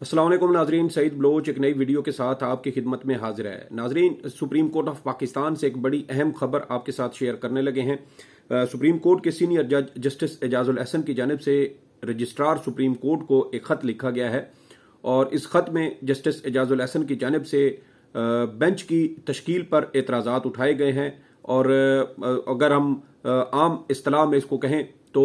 अस्सलाम वालेकुम नाजरीन, सईद बलोच एक नई वीडियो के साथ आपकी खिदमत में हाजिर है। नाजरीन, सुप्रीम कोर्ट ऑफ पाकिस्तान से एक बड़ी अहम खबर आपके साथ शेयर करने लगे हैं। सुप्रीम कोर्ट के सीनियर जज जस्टिस एजाजुल हसन की जानिब से रजिस्ट्रार सुप्रीम कोर्ट को एक ख़त लिखा गया है और इस ख़त में जस्टिस एजाजुल हसन की जानिब से बेंच की तश्कील पर एतराज़ात उठाए गए हैं। और अगर हम आम इस्तिलाह में इसको कहें तो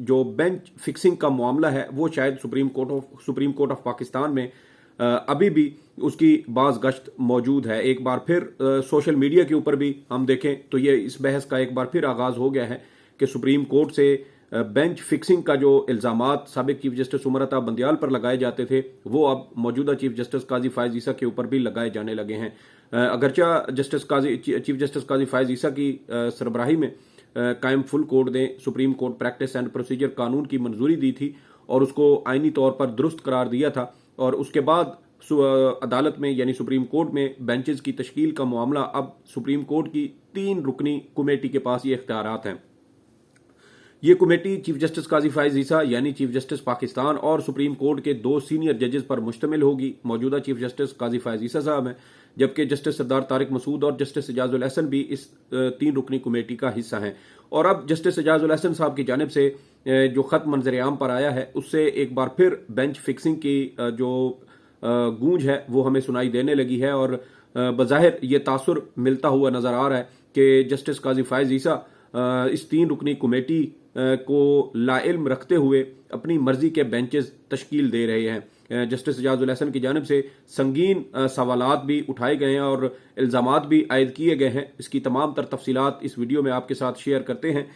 जो बेंच फिक्सिंग का मामला है वो शायद सुप्रीम कोर्ट ऑफ पाकिस्तान में अभी भी उसकी बाज़ गश्त मौजूद है। एक बार फिर सोशल मीडिया के ऊपर भी हम देखें तो ये इस बहस का एक बार फिर आगाज़ हो गया है कि सुप्रीम कोर्ट से बेंच फिक्सिंग का जो इल्ज़ामात साबिक चीफ जस्टिस उमर अता बंदियाल पर लगाए जाते थे वो अब मौजूदा चीफ जस्टिस काजी फायज ईसा के ऊपर भी लगाए जाने लगे हैं। अगरचा चीफ जस्टिस काजी फायज ईसा की सरबराही में कायम फुल कोर्ट ने supreme court practice and procedure कानून की मंजूरी दी थी और उसको आईनी तौर पर दुरुस्त करार दिया था। और उसके बाद अदालत में यानी सुप्रीम कोर्ट में बेंचेस की तश्कील का मामला अब सुप्रीम कोर्ट की 3 रुकनी कमेटी के पास ये इख्तियारात हैं। ये कमेटी चीफ जस्टिस काजी फायज ईसा यानी चीफ जस्टिस पाकिस्तान और सुप्रीम कोर्ट के 2 सीनियर जजेस पर मुश्तमिल होगी। मौजूदा चीफ जस्टिस काजी फायज ईसा साहब हैं, जबकि जस्टिस सरदार तारिक मसूद और जस्टिस एजाजुल हसन भी इस 3 रुकनी कमेटी का हिस्सा हैं। और अब जस्टिस एजाजुल हसन साहब की जानिब से जो खत मंजर आम पर आया है उससे एक बार फिर बेंच फिक्सिंग की जो गूंज है वो हमें सुनाई देने लगी है। और बज़ाहिर ये तासुर मिलता हुआ नजर आ रहा है कि जस्टिस काजी फायज ईसा इस 3 रुकनी कमेटी को लाइल्म रखते हुए अपनी मर्जी के बेंचेस तश्कील दे रहे हैं। जस्टिस एजाजुल हसन की जानिब से संगीन सवालात भी उठाए गए हैं और इल्ज़ामात भी आयद किए गए हैं। इसकी तमाम तर तफसीलात इस वीडियो में आपके साथ शेयर करते हैं।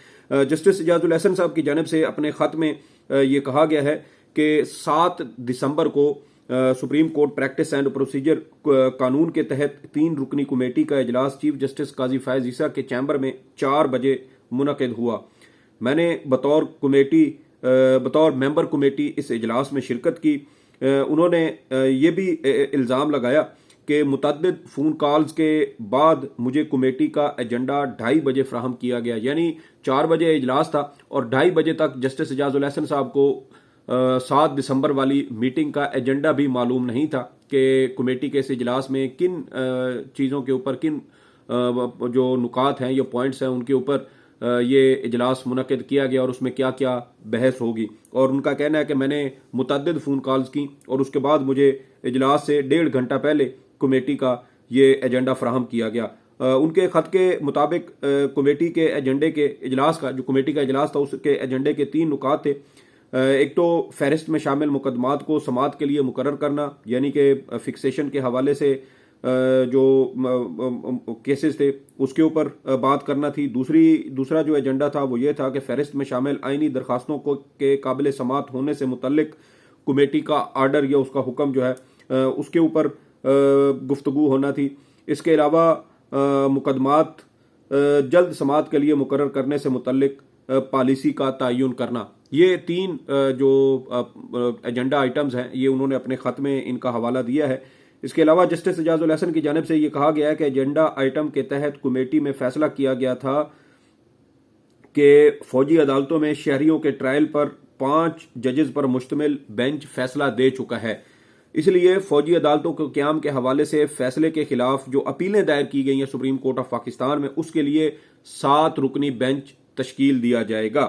जस्टिस एजाजुल हसन साहब की जानिब से अपने ख़त में ये कहा गया है कि 7 दिसंबर को supreme court practice and procedure कानून के तहत 3 रुकनी कमेटी का इजलास चीफ जस्टिस काजी फायज ईसा के चैम्बर में 4 बजे मुनक़िद हुआ। मैंने बतौर मेंबर कमेटी इस इजलास में शिरकत की। उन्होंने ये भी इल्ज़ाम लगाया कि मुतअद्दिद फ़ोन कॉल्स के बाद मुझे कमेटी का एजेंडा 2:30 बजे फ्राहम किया गया, यानी 4 बजे इजलास था और 2:30 बजे तक जस्टिस एजाजुल हसन साहब को 7 दिसंबर वाली मीटिंग का एजेंडा भी मालूम नहीं था कि कमेटी के इस इजलास में किन चीज़ों के ऊपर, किन जो नुकात हैं या पॉइंट्स हैं उनके ऊपर ये इजलास मुनक़िद किया गया और उसमें क्या क्या बहस होगी। और उनका कहना है कि मैंने मुतअद्दिद फ़ोन कॉल्स की और उसके बाद मुझे इजलास से 1.5 घंटा पहले कमेटी का ये एजेंडा फ्राहम किया गया। उनके ख़त के मुताबिक कमेटी के एजेंडे के इजलास का जो कमेटी का इजलास था उसके एजेंडे के 3 नुकात थे। एक तो फहरिस्त में शामिल मुकदमात को समाअत के लिए मुकर्रर करना, यानी कि फिक्सेशन के हवाले से जो केसेस थे उसके ऊपर बात करना थी। दूसरा जो एजेंडा था वो ये था कि फहरिस्त में शामिल आईनी दरखास्तों को के काबिल समाअत होने से मुतल्लिक कमेटी का आर्डर या उसका हुक्म जो है उसके ऊपर गुफ्तगू होना थी। इसके अलावा मुकदमात जल्द समाअत के लिए मुकर्रर करने से मुतल्लिक पॉलिसी का तयन करना, ये 3 जो एजेंडा आइटम्स हैं ये उन्होंने अपने ख़त में इनका हवाला दिया है। इसके अलावा जस्टिस एजाजुल हसन की जानिब से ये कहा गया है कि एजेंडा आइटम के तहत कमेटी में फैसला किया गया था कि फौजी अदालतों में शहरियों के ट्रायल पर 5 जजेस पर मुश्तमिल बेंच फैसला दे चुका है। इसलिए फौजी अदालतों के क़याम के हवाले से फैसले के खिलाफ जो अपीलें दायर की गई हैं सुप्रीम कोर्ट ऑफ पाकिस्तान में उसके लिए 7 रुकनी बेंच तश्कील दिया जाएगा।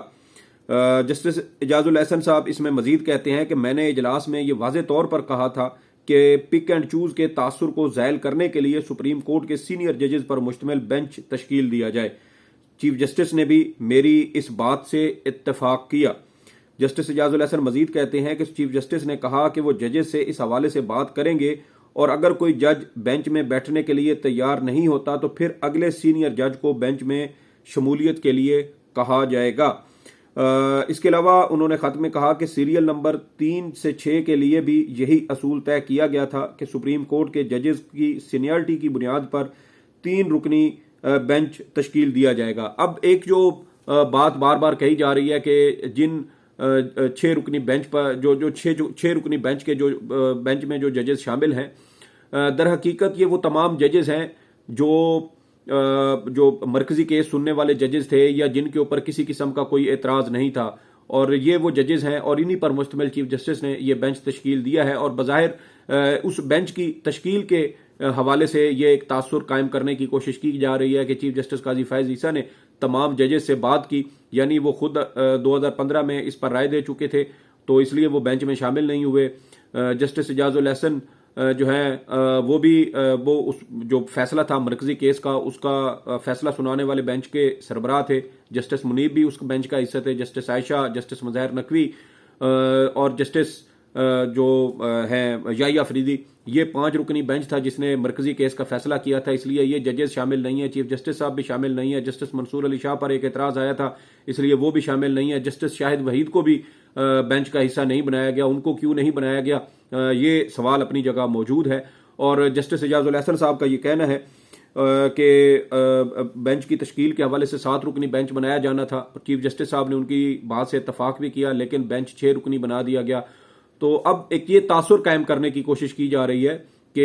जस्टिस एजाजुल हसन साहब इसमें मजीद कहते हैं कि मैंने इजलास में ये वाज़े तौर पर कहा था कि पिक एंड चूज के तासुर को ज़ायल करने के लिए सुप्रीम कोर्ट के सीनियर जजेस पर मुश्तमिल बेंच तश्कील दिया जाए। चीफ जस्टिस ने भी मेरी इस बात से इत्तफाक किया। जस्टिस एजाजुल हसन मजीद कहते हैं कि चीफ जस्टिस ने कहा कि वो जजेस से इस हवाले से बात करेंगे और अगर कोई जज बेंच में बैठने के लिए तैयार नहीं होता तो फिर अगले सीनियर जज को बेंच में शमूलियत के लिए कहा जाएगा। इसके अलावा उन्होंने ख़त में कहा कि सीरियल नंबर 3 से 6 के लिए भी यही असूल तय किया गया था कि सुप्रीम कोर्ट के जजेस की सीनियरिटी की बुनियाद पर 3 रुकनी बेंच तश्कील दिया जाएगा। अब एक जो बात बार बार कही जा रही है कि जिन 6 रुकनी बेंच पर जो 6 रुकनी बेंच के जो बेंच में जो जजेस शामिल हैं, दर हकीकत ये वो तमाम जजेस हैं जो मरकजी केस सुनने वाले जजेस थे या जिनके ऊपर किसी किस्म का कोई एतराज़ नहीं था और ये वो जजेस हैं और इन्हीं पर मुश्तमिल चीफ जस्टिस ने ये बेंच तश्कील दिया है। और बज़ाहिर उस बेंच की तश्कील के हवाले से ये एक तासुर कायम करने की कोशिश की जा रही है कि चीफ जस्टिस काजी फैज ईसा ने तमाम जजेस से बात की, यानी वो खुद 2015 में इस पर राय दे चुके थे, तो इसलिए वो बेंच में शामिल नहीं हुए। जस्टिस इजाजुल हसन जो है वो भी वो उस जो फैसला था मरकजी केस का, उसका फैसला सुनाने वाले बेंच के सरबराह थे। जस्टिस मुनीब भी उस बेंच का हिस्सा थे, जस्टिस आयशा, जस्टिस मज़हर नकवी और जस्टिस जो है याहिया अफरीदी, ये 5 रुकनी बेंच था जिसने मरकजी केस का फैसला किया था, इसलिए ये जजेस शामिल नहीं है। चीफ जस्टिस साहब भी शामिल नहीं है। जस्टिस मंसूर अली शाह पर एक एतराज़ आया था, इसलिए वो भी शामिल नहीं है। जस्टिस शाहिद वहीद को भी बेंच का हिस्सा नहीं बनाया गया, उनको क्यों नहीं बनाया गया, ये सवाल अपनी जगह मौजूद है। और जस्टिस इजाजुल हसन साहब का ये कहना है कि बेंच की तश्कील के हवाले से 7 रुकनी बेंच बनाया जाना था। चीफ जस्टिस साहब ने उनकी बात से इत्तफाक भी किया, लेकिन बेंच 6 रुकनी बना दिया गया। तो अब एक ये तासुर कायम करने की कोशिश की जा रही है कि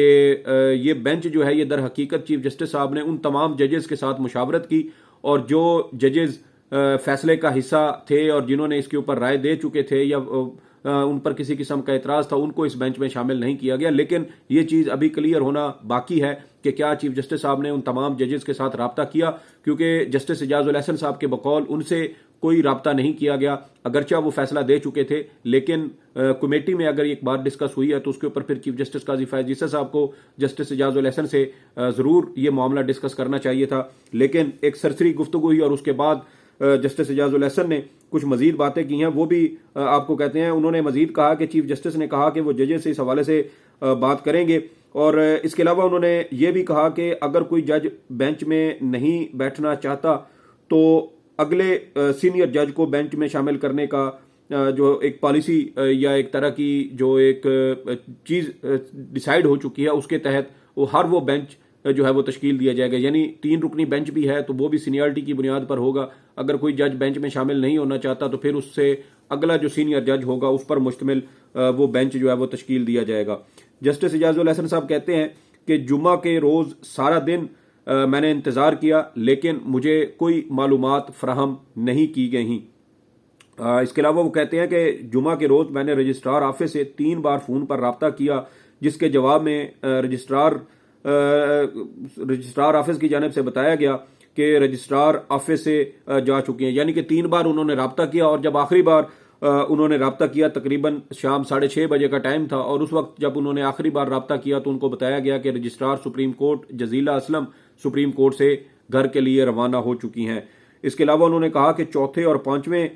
ये बेंच जो है ये दर हकीकत चीफ जस्टिस साहब ने उन तमाम जजेस के साथ मुशावरत की, और जो जजेस फैसले का हिस्सा थे और जिन्होंने इसके ऊपर राय दे चुके थे या उन पर किसी किस्म का एतराज था, उनको इस बेंच में शामिल नहीं किया गया। लेकिन ये चीज अभी क्लियर होना बाकी है कि क्या चीफ जस्टिस साहब ने उन तमाम जजेस के साथ राब्ता किया, क्योंकि जस्टिस इजाजुल हसन साहब के बकौल उनसे कोई राब्ता नहीं किया गया, अगरचा वो फैसला दे चुके थे। लेकिन कमेटी में अगर एक बात डिस्कस हुई है तो उसके ऊपर फिर चीफ जस्टिस काजी फैज ईसा साहब को जस्टिस इजाजुल हसन से जरूर ये मामला डिस्कस करना चाहिए था। लेकिन एक सरसरी गुफ्तगू हुई और उसके बाद जस्टिस इजाजुल हसन ने कुछ मजीद बातें की हैं, वो भी आपको कहते हैं। उन्होंने मजीद कहा कि चीफ जस्टिस ने कहा कि वो जजेस से इस हवाले से बात करेंगे, और इसके अलावा उन्होंने ये भी कहा कि अगर कोई जज बेंच में नहीं बैठना चाहता तो अगले सीनियर जज को बेंच में शामिल करने का जो एक पॉलिसी या एक तरह की जो एक चीज डिसाइड हो चुकी है, उसके तहत वो बेंच जो है वो तश्कील दिया जाएगा। यानी 3 रुकनी बेंच भी है तो वो भी सीनियरिटी की बुनियाद पर होगा। अगर कोई जज बेंच में शामिल नहीं होना चाहता तो फिर उससे अगला जो सीनियर जज होगा उस पर मुश्तमिल वो बेंच जो है वो तश्कील दिया जाएगा। जस्टिस इजाजुल हसन साहब कहते हैं कि जुमा के रोज सारा दिन मैंने इंतजार किया, लेकिन मुझे कोई मालूमात फराहम नहीं की गई। इसके अलावा वो कहते हैं कि जुमा के रोज मैंने रजिस्ट्रार ऑफिस से 3 बार फोन पर राब्ता किया, जिसके जवाब में रजिस्ट्रार ऑफिस की जानिब से बताया गया कि रजिस्ट्रार ऑफिस से जा चुके हैं। यानी कि 3 बार उन्होंने राब्ता किया, और जब आखिरी बार उन्होंने राब्ता किया तकरीबन शाम 6:30 बजे का टाइम था, और उस वक्त जब उन्होंने आखिरी बार राब्ता किया तो उनको बताया गया कि रजिस्ट्रार सुप्रीम कोर्ट जजीला असलम सुप्रीम कोर्ट से घर के लिए रवाना हो चुकी हैं। इसके अलावा उन्होंने कहा कि चौथे और 5वें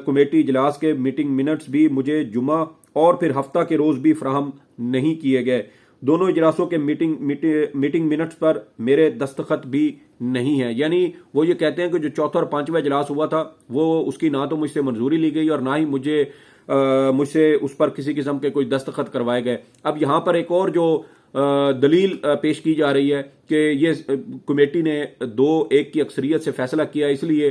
कमेटी इजलास के मीटिंग मिनट्स भी मुझे जुमा और फिर हफ्ता के रोज भी फराहम नहीं किए गए। दोनों इजलासों के मीटिंग मिनट्स पर मेरे दस्तखत भी नहीं है। यानी वो ये कहते हैं कि जो चौथा और 5वां इजलास हुआ था वो उसकी ना तो मुझसे मंजूरी ली गई और ना ही मुझसे उस पर किसी किस्म के कोई दस्तखत करवाए गए। अब यहाँ पर एक और जो दलील पेश की जा रही है कि ये कमेटी ने 2-1 की अक्सरियत से फैसला किया, इसलिए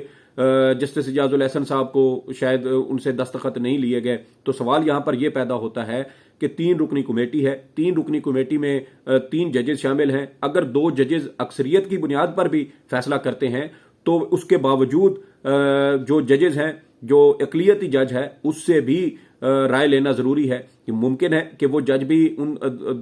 जस्टिस इजाजुल हसन साहब को शायद उनसे दस्तखत नहीं लिए गए। तो सवाल यहाँ पर यह पैदा होता है कि 3 रुकनी कमेटी है, 3 रुकनी कमेटी में 3 जजेस शामिल हैं। अगर 2 जजेस अक्सरियत की बुनियाद पर भी फैसला करते हैं तो उसके बावजूद जो जजेस हैं, जो अक़लियती जज है, उससे भी राय लेना जरूरी है कि मुमकिन है कि वो जज भी उन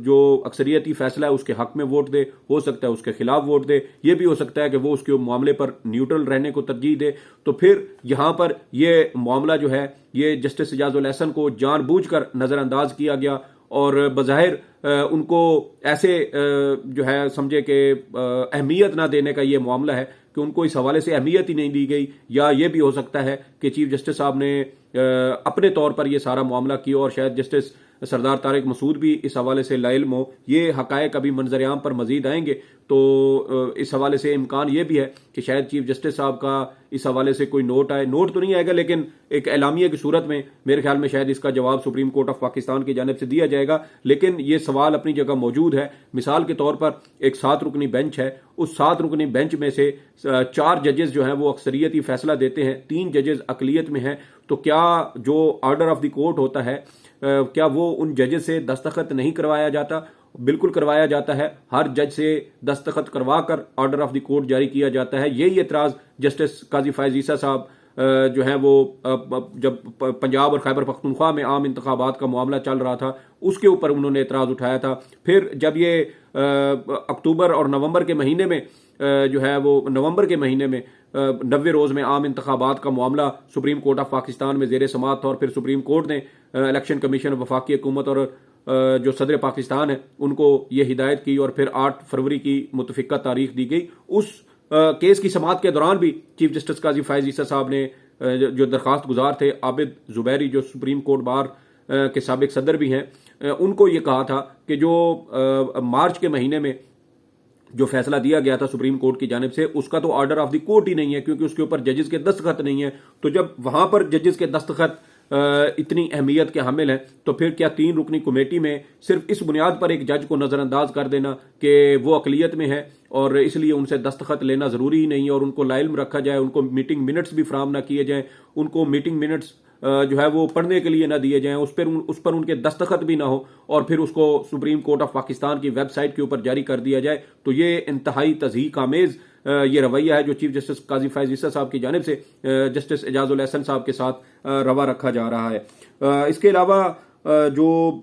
जो अक्सरियती फैसला है उसके हक में वोट दे, हो सकता है उसके खिलाफ वोट दे, ये भी हो सकता है कि वो उसके मामले पर न्यूट्रल रहने को तरजीह दे। तो फिर यहाँ पर ये मामला जो है ये जस्टिस इजाजुल हसन को जानबूझकर नजरअंदाज किया गया, और बज़ाहिर उनको ऐसे जो है समझे कि अहमियत ना देने का ये मामला है कि उनको इस हवाले से अहमियत ही नहीं दी गई। या ये भी हो सकता है कि चीफ जस्टिस साहब ने अपने तौर पर यह सारा मामला किया और शायद जस्टिस सरदार तारिक मसूद भी इस हवाले से लाइल्म हो। ये हकायक अभी मंजर-ए-आम पर मजीद आएंगे, तो इस हवाले से इम्कान ये भी है कि शायद चीफ जस्टिस साहब का इस हवाले से कोई नोट आए। नोट तो नहीं आएगा, लेकिन एक एलामिया की सूरत में मेरे ख्याल में शायद इसका जवाब सुप्रीम कोर्ट ऑफ पाकिस्तान की जानिब से दिया जाएगा। लेकिन ये सवाल अपनी जगह मौजूद है। मिसाल के तौर पर एक 7 रुकनी बेंच है, उस 7 रुकनी बेंच में से 4 जजेस जो हैं वो अक्सरियती फैसला देते हैं, 3 जजेस अकलियत में हैं। तो क्या जो ऑर्डर ऑफ द कोर्ट होता है क्या वो उन जजेस से दस्तखत नहीं करवाया जाता? बिल्कुल करवाया जाता है। हर जज से दस्तखत करवा कर ऑर्डर ऑफ द कोर्ट जारी किया जाता है। यही एतराज जस्टिस काजी फैज ईसा साहब जो है वो जब पंजाब और खैबर पख्तूनख्वा में आम इंतखाबात का मामला चल रहा था उसके ऊपर उन्होंने एतराज़ उठाया था। फिर जब ये अक्टूबर और नवंबर के महीने में जो है वो नवंबर के महीने में 90 रोज़ में आम इंतखाबात का मामला सुप्रीम कोर्ट ऑफ पाकिस्तान में ज़ेर समाअत था और फिर सुप्रीम कोर्ट ने इलेक्शन कमीशन वफाकी हुकूमत और जो सदर पाकिस्तान है उनको ये हिदायत की और फिर 8 फरवरी की मुतफिका तारीख दी गई। उस केस की समाअत के दौरान भी चीफ जस्टिस काजी फैज़ ईसा साहब ने जो दरखास्त गुजार थे आबिद जुबैरी जो सुप्रीम कोर्ट बार के साबिक सदर भी हैं उनको ये कहा था कि जो मार्च के महीने में जो फैसला दिया गया था सुप्रीम कोर्ट की जानिब से उसका तो ऑर्डर ऑफ द कोर्ट ही नहीं है क्योंकि उसके ऊपर जजेस के दस्तखत नहीं है। तो जब वहां पर जजेस के दस्तखत इतनी अहमियत के हामिल हैं तो फिर क्या 3 रुकनी कमेटी में सिर्फ इस बुनियाद पर एक जज को नज़रअंदाज कर देना कि वो अकलियत में है और इसलिए उनसे दस्तखत लेना ज़रूरी ही नहीं है और उनको लाइल्म रखा जाए, उनको मीटिंग मिनट्स भी फराहम ना किए जाएं, उनको मीटिंग मिनट्स जो है वो पढ़ने के लिए ना दिए जाएं, उस पर उनके दस्तखत भी ना हो और फिर उसको सुप्रीम कोर्ट ऑफ पाकिस्तान की वेबसाइट के ऊपर जारी कर दिया जाए। तो ये इंतहाई तज़हीक आमेज़ ये रवैया है जो चीफ जस्टिस काजी फैज़ ईसा साहब की जानिब से जस्टिस एजाजुल एहसन साहब के साथ रवा रखा जा रहा है। इसके अलावा जो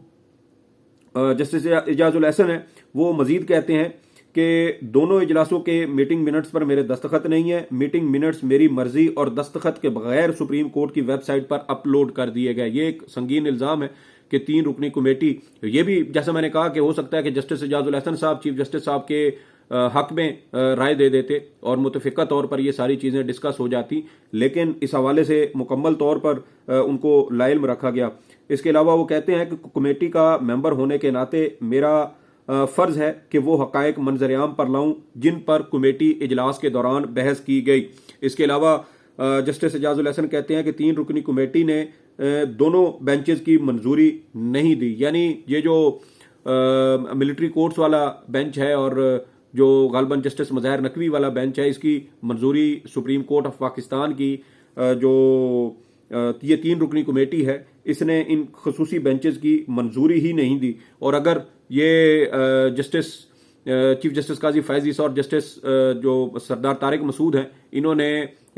जस्टिस एजाजुल एहसन है वो मजीद कहते हैं कि दोनों इजलासों के मीटिंग मिनट्स पर मेरे दस्तखत नहीं है, मीटिंग मिनट्स मेरी मर्जी और दस्तखत के बगैर सुप्रीम कोर्ट की वेबसाइट पर अपलोड कर दिए गए। ये एक संगीन इल्ज़ाम है कि 3 रुकनी कमेटी, ये भी जैसा मैंने कहा कि हो सकता है कि जस्टिस एजाजुल एहसन साहब चीफ जस्टिस साहब के हक में राय दे देते और मुतफिका तौर पर ये सारी चीज़ें डिस्कस हो जाती, लेकिन इस हवाले से मुकम्मल तौर पर उनको लाइल्म रखा गया। इसके अलावा वो कहते हैं कि कमेटी का मेंबर होने के नाते मेरा फर्ज है कि वो हकायक मंजर-ए-आम पर लाऊं जिन पर कमेटी इजलास के दौरान बहस की गई। इसके अलावा जस्टिस एजाजुल एहसन कहते हैं कि 3 रुकनी कमेटी ने दोनों बेंचेस की मंजूरी नहीं दी, यानी ये जो मिलिट्री कोर्ट्स वाला बेंच है और जो गालबन जस्टिस मज़ाहिर नकवी वाला बेंच है इसकी मंजूरी सुप्रीम कोर्ट ऑफ पाकिस्तान की जो ये 3 रुकनी कमेटी है इसने इन खसूसी बेंचेस की मंजूरी ही नहीं दी। और अगर ये चीफ जस्टिस काजी फैज़ ईसा और जस्टिस जो सरदार तारिक मसूद हैं इन्होंने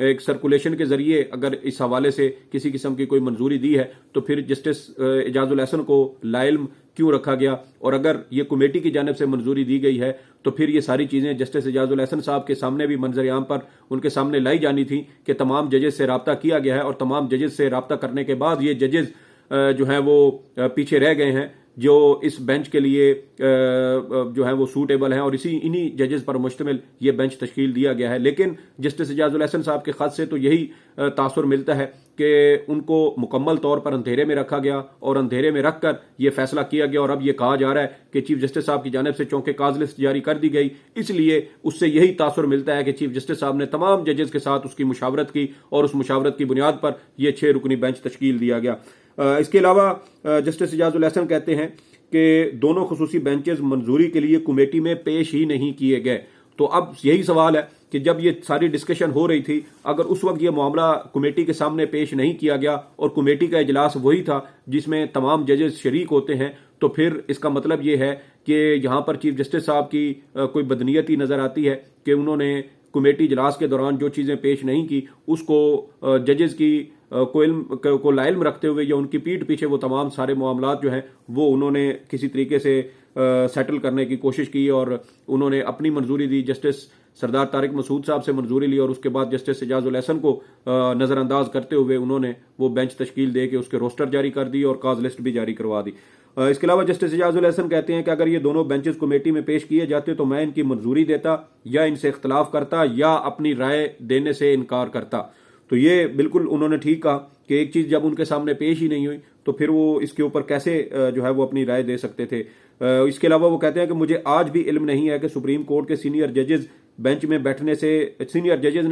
एक सर्कुलेशन के जरिए अगर इस हवाले से किसी किस्म की कोई मंजूरी दी है तो फिर जस्टिस एजाजुल एहसन को लाइल्म क्यों रखा गया, और अगर ये कमेटी की जानिब से मंजूरी दी गई है तो फिर ये सारी चीज़ें जस्टिस एजाजुल एहसन साहब के सामने भी मंजर-ए-आम पर उनके सामने लाई जानी थी कि तमाम जजेस से रब्ता किया गया है और तमाम जजेस से रब्ता करने के बाद ये जजेस जो हैं वो पीछे रह गए हैं जो इस बेंच के लिए जो है वो सूटेबल हैं और इन्हीं जजेस पर मुश्तमिल ये बेंच तश्कील दिया गया है। लेकिन जस्टिस एजाजुल एहसन साहब के खत से तो यही तासुर मिलता है कि उनको मुकम्मल तौर पर अंधेरे में रखा गया और अंधेरे में रखकर यह फैसला किया गया और अब यह कहा जा रहा है कि चीफ जस्टिस साहब की जानिब से चौंके काज लिस्ट जारी कर दी गई, इसलिए उससे यही तासुर मिलता है कि चीफ जस्टिस साहब ने तमाम जजेस के साथ उसकी मुशावरत की और उस मुशावरत की बुनियाद पर यह 6 रुकनी बेंच तश्कील दिया गया। इसके अलावा जस्टिस एजाजुल एहसन कहते हैं कि दोनों खसूसी बेंचेस मंजूरी के लिए कमेटी में पेश ही नहीं किए गए। तो अब यही सवाल है कि जब ये सारी डिस्कशन हो रही थी, अगर उस वक्त ये मामला कमेटी के सामने पेश नहीं किया गया और कमेटी का इजलास वही था जिसमें तमाम जजेस शरीक होते हैं, तो फिर इसका मतलब ये है कि यहाँ पर चीफ जस्टिस साहब की कोई बदनीयती नजर आती है कि उन्होंने कमेटी इजलास के दौरान जो चीज़ें पेश नहीं की उसको जजेस की को लाइल्म रखते हुए या उनकी पीठ पीछे वो तमाम सारे मामलात जो हैं वो उन्होंने किसी तरीके से सेटल करने की कोशिश की और उन्होंने अपनी मंजूरी दी। जस्टिस सरदार तारिक मसूद साहब से मंजूरी ली और उसके बाद जस्टिस एजाजुल एहसन को नज़रअंदाज करते हुए उन्होंने वो बेंच तश्कील दे के उसके रोस्टर जारी कर दी और काज लिस्ट भी जारी करवा दी। इसके अलावा जस्टिस एजाजुल एहसन कहते हैं कि अगर ये दोनों बेंचेस कमेटी में पेश किए जाते तो मैं इनकी मंजूरी देता या इनसे इख्तलाफ करता या अपनी राय देने से इनकार करता। तो ये बिल्कुल उन्होंने ठीक कहा कि एक चीज़ जब उनके सामने पेश ही नहीं हुई तो फिर वो इसके ऊपर कैसे जो है वो अपनी राय दे सकते थे। इसके अलावा वो कहते हैं कि मुझे आज भी इल्म नहीं है कि सुप्रीम कोर्ट के सीनियर जजेस ने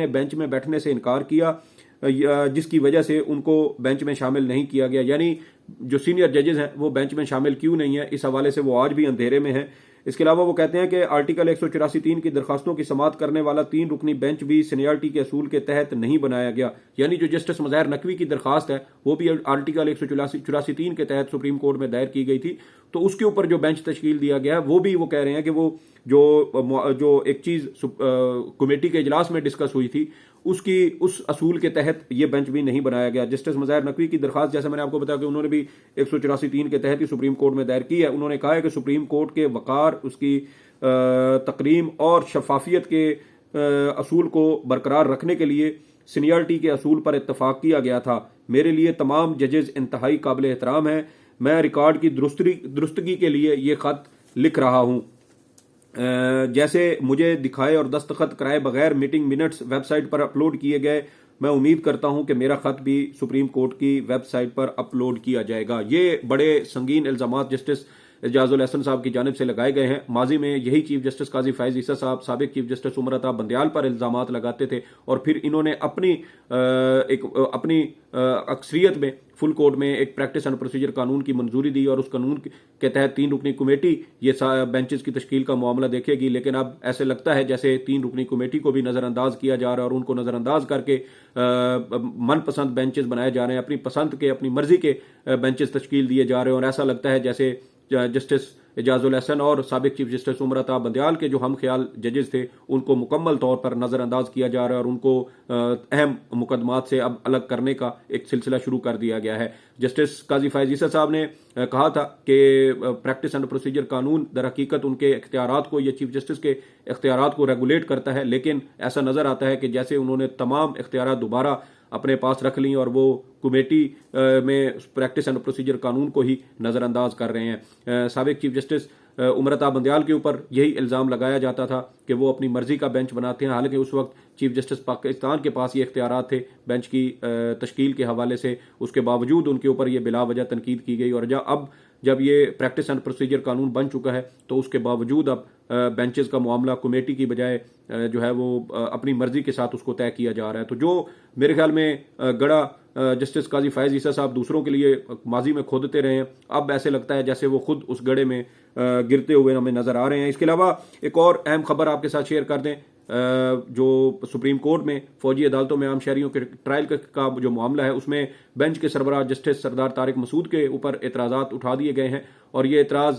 बेंच में बैठने से इनकार किया जिसकी वजह से उनको बेंच में शामिल नहीं किया गया। यानी जो सीनियर जजेस हैं वो बेंच में शामिल क्यों नहीं है, इस हवाले से वो आज भी अंधेरे में है। इसके अलावा वो कहते हैं कि आर्टिकल 184(3) की दरखास्तों की समाअत करने वाला 3 रुकनी बेंच भी सीनियरिटी के असूल के तहत नहीं बनाया गया, यानी जो जस्टिस मज़ाहिर नकवी की दरखास्त है वो भी आर्टिकल 184(3) के तहत सुप्रीम कोर्ट में दायर की गई थी। तो उसके ऊपर जो बेंच तश्कील दिया गया है वो भी वो कह रहे हैं कि वो जो एक चीज़ कमेटी के इजलास में डिस्कस हुई थी उस असूल के तहत ये बेंच भी नहीं बनाया गया। जस्टिस मज़ाहिर नकवी की दरखास्त, जैसे मैंने आपको बताया कि उन्होंने भी 184(3) के तहत ही सुप्रीम कोर्ट में दायर की है। उन्होंने कहा है कि सुप्रीम कोर्ट के वक़ार, उसकी तकरीम और शफाफियत के असूल को बरकरार रखने के लिए सीनियरिटी के असूल पर इत्तफाक किया गया था। मेरे लिए तमाम जजेस इंतहाई काबिल एहतराम हैं। मैं रिकॉर्ड की दुरुस्तगी के लिए ये ख़त लिख रहा हूँ। जैसे मुझे दिखाए और दस्तखत कराए बगैर मीटिंग मिनट्स वेबसाइट पर अपलोड किए गए, मैं उम्मीद करता हूं कि मेरा खत भी सुप्रीम कोर्ट की वेबसाइट पर अपलोड किया जाएगा। ये बड़े संगीन इल्जामात जस्टिस एजाजुल एहसन साहब की जानिब से लगाए गए हैं। माजी में यही चीफ जस्टिस काजी फैज ईसा साहब साबिक चीफ जस्टिस उमर अता बंदयाल पर इल्जामात लगाते थे और फिर इन्होंने अपनी अक्सरियत में फुल कोर्ट में एक प्रैक्टिस एंड प्रोसीजर कानून की मंजूरी दी और उस कानून के तहत 3 रुकनी कमेटी ये बेंचेस की तश्कील का मामला देखेगी। लेकिन अब ऐसे लगता है जैसे 3 रुकनी कमेटी को भी नज़रअंदाज किया जा रहा है और उनको नज़रअंदाज करके मनपसंद बेंचेस बनाए जा रहे हैं, अपनी पसंद के, अपनी मर्जी के बेंचेस तश्कील दिए जा रहे हैं। और ऐसा लगता है जैसे जस्टिस एजाजुल एहसन और साबिक चीफ जस्टिस उमर अता बंदयाल के जो हम ख्याल जजेस थे उनको मुकम्मल तौर पर नज़रअंदाज किया जा रहा है और उनको अहम मुकदमात से अब अलग करने का एक सिलसिला शुरू कर दिया गया है। जस्टिस काजी फैज ईसा साहब ने कहा था कि प्रैक्टिस एंड प्रोसीजर कानून दर हकीकत उनके इख्तियारात को, या चीफ जस्टिस के इख्तियारात को रेगुलेट करता है, लेकिन ऐसा नज़र आता है कि जैसे उन्होंने तमाम इख्तियारात दोबारा अपने पास रख ली और वो कमेटी में प्रैक्टिस एंड प्रोसीजर कानून को ही नज़रअंदाज कर रहे हैं। साबिक चीफ जस्टिस उमर अता बंदयाल के ऊपर यही इल्ज़ाम लगाया जाता था कि वो अपनी मर्जी का बेंच बनाते हैं, हालांकि उस वक्त चीफ जस्टिस पाकिस्तान के पास ये इख्तियारात थे बेंच की तश्कील के हवाले से। उसके बावजूद उनके ऊपर ये बिला वजह तनकीद की गई और जब ये प्रैक्टिस एंड प्रोसीजर कानून बन चुका है तो उसके बावजूद अब बेंचेस का मामला कमेटी की बजाय जो है वो अपनी मर्जी के साथ उसको तय किया जा रहा है। तो जो मेरे ख्याल में गड़ा जस्टिस काजी फैज ईसा साहब दूसरों के लिए माजी में खोदते रहे हैं, अब ऐसे लगता है जैसे वो खुद उस गड़े में गिरते हुए हमें नजर आ रहे हैं। इसके अलावा एक और अहम खबर आपके साथ शेयर कर दें, जो सुप्रीम कोर्ट में फौजी अदालतों में आम शहरियों के ट्रायल का जो मामला है उसमें बेंच के सरबराह जस्टिस सरदार तारिक मसूद के ऊपर एतराज़ात उठा दिए गए हैं और ये एतराज़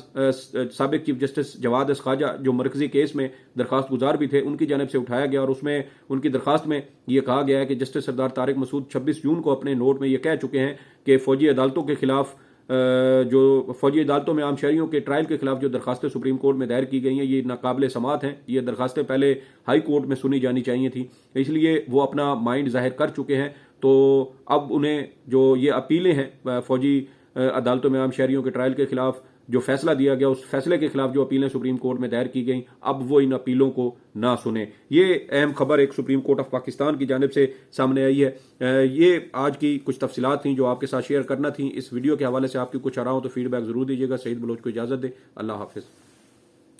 साबिक chief justice Jawad S Khawaja जो मरकजी केस में दरखास्त गुजार भी थे उनकी जानिब से उठाया गया और उसमें उनकी दरखास्त में ये कहा गया है कि जस्टिस सरदार तारिक मसूद 26 जून को अपने नोट में ये कह चुके हैं कि फौजी अदालतों के खिलाफ जो फौजी अदालतों में आम शहरियों के ट्रायल के खिलाफ जो दरखास्तें सुप्रीम कोर्ट में दायर की गई हैं ये नाकाबिल समात हैं। ये दरखास्तें पहले हाई कोर्ट में सुनी जानी चाहिए थी, इसलिए वो अपना माइंड जाहिर कर चुके हैं। तो अब उन्हें जो ये अपीलें हैं फौजी अदालतों में आम शहरियों के ट्रायल के खिलाफ जो फैसला दिया गया उस फैसले के खिलाफ जो अपीलें सुप्रीम कोर्ट में दायर की गई, अब वो इन अपीलों को ना सुने। ये अहम खबर एक सुप्रीम कोर्ट ऑफ पाकिस्तान की जानिब से सामने आई है। ये आज की कुछ तफसीलात थी जो आपके साथ शेयर करना थी। इस वीडियो के हवाले से आपकी कुछ आ रहा हो तो फीडबैक जरूर दीजिएगा। सईद बलोच को इजाजत दे। अल्लाह हाफिज।